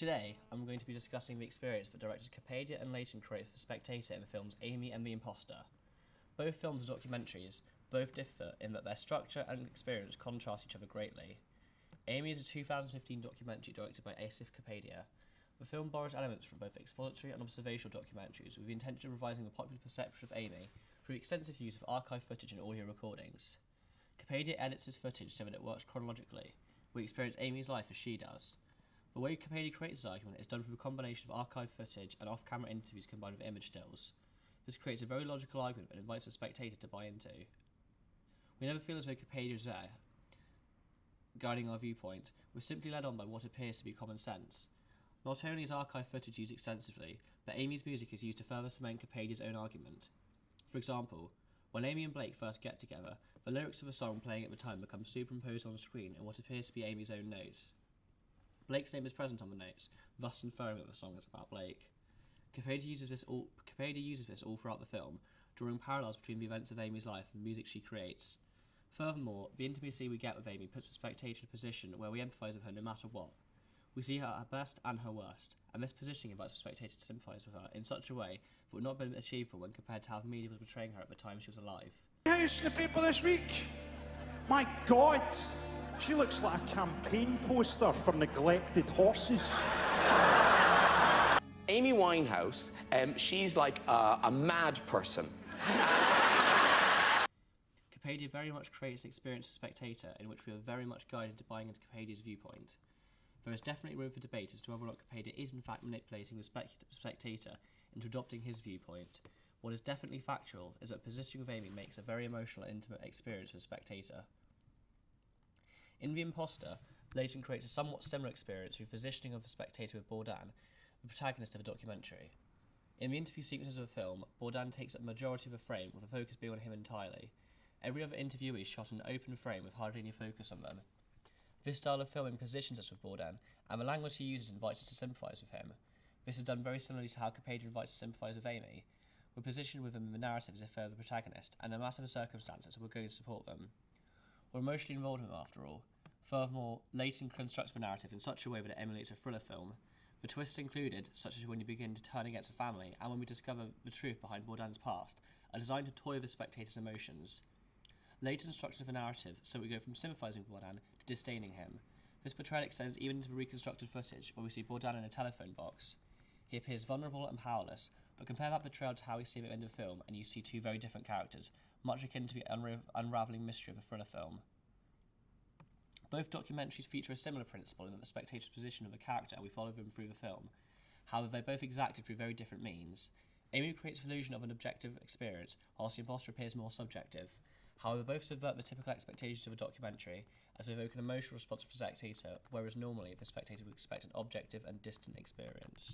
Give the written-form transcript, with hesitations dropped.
Today, I'm going to be discussing the experience that directors Capadia and Leighton created for Spectator in the films Amy and the Imposter. Both films are documentaries, both differ in that their structure and experience contrast each other greatly. Amy is a 2015 documentary directed by Asif Capadia. The film borrows elements from both exploratory and observational documentaries with the intention of revising the popular perception of Amy through extensive use of archive footage and audio recordings. Capadia edits this footage so that it works chronologically. We experience Amy's life as she does. The way Capadia creates his argument is done through a combination of archive footage and off-camera interviews combined with image stills. This creates a very logical argument that invites the spectator to buy into. We never feel as though Capadia is there, guiding our viewpoint. We're simply led on by what appears to be common sense. Not only is archive footage used extensively, but Amy's music is used to further cement Capadia's own argument. For example, when Amy and Blake first get together, the lyrics of a song playing at the time become superimposed on the screen in what appears to be Amy's own notes. Blake's name is present on the notes, thus inferring that the song is about Blake. Capadia uses this all throughout the film, drawing parallels between the events of Amy's life and the music she creates. Furthermore, the intimacy we get with Amy puts the spectator in a position where we empathise with her no matter what. We see her at her best and her worst, and this positioning invites the spectator to sympathise with her in such a way that would not have been achievable when compared to how the media was portraying her at the time she was alive. House in the paper this week. My God, she looks like a campaign poster for neglected horses. Amy Winehouse, she's like a mad person. Capadia very much creates an experience for Spectator in which we are very much guided to buying into Capadia's viewpoint. There is definitely room for debate as to whether or not Capadia is in fact manipulating the spectator into adopting his viewpoint. What is definitely factual is that positioning with Amy makes a very emotional and intimate experience for the spectator. In The Imposter, Leighton creates a somewhat similar experience through positioning of the spectator with Bourdain, the protagonist of the documentary. In the interview sequences of the film, Bourdain takes up the majority of the frame, with the focus being on him entirely. Every other interviewee is shot in an open frame with hardly any focus on them. This style of filming positions us with Bourdain, and the language he uses invites us to sympathise with him. This is done very similarly to how Capadia invites us to sympathise with Amy. We're positioned with them in the narrative as if they're the protagonist, and no matter the circumstances, we're going to support them. We're emotionally involved with them after all. Furthermore, Leighton constructs the narrative in such a way that it emulates a thriller film. The twists included, such as when you begin to turn against the family, and when we discover the truth behind Bourdain's past, are designed to toy with the spectator's emotions. Leighton structures the narrative so we go from sympathising with Bourdain to disdaining him. This portrayal extends even into the reconstructed footage, where we see Bourdain in a telephone box. He appears vulnerable and powerless, but compare that portrayal to how we see him at the end of the film, and you see two very different characters, much akin to the unravelling mystery of a thriller film. Both documentaries feature a similar principle in that the spectator's position of a character and we follow them through the film. However, they're both exacted through very different means. Amy creates the illusion of an objective experience, whilst the imposter appears more subjective. However, both subvert the typical expectations of a documentary, as they evoke an emotional response from the spectator, whereas normally the spectator would expect an objective and distant experience.